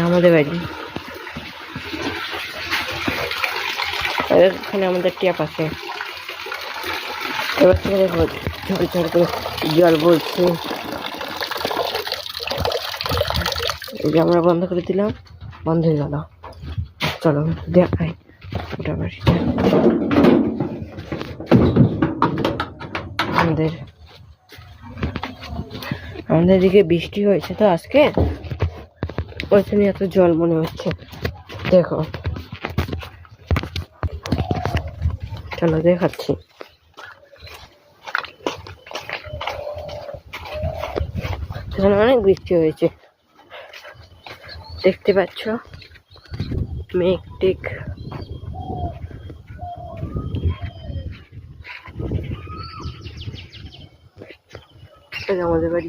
আমাদের বাড়ি, এখানে আমাদের ট্যাপ আছে। এবার থেকে দেখো ঝড় করে জল পড়ছে। এই যে আমরা বন্ধ করে দিলাম, বন্ধ হয়ে গেল। চলো দেখাই ওটা বাড়িটা। আমাদের এদিকে বৃষ্টি হয়েছে তো আজকে, ওইখানে এত জল মনে হচ্ছে। দেখো চলো দেখাচ্ছি। এখানে অনেক বৃষ্টি হয়েছে, দেখতে পাচ্ছ মেঘ টেক। আমাদের বাড়ি।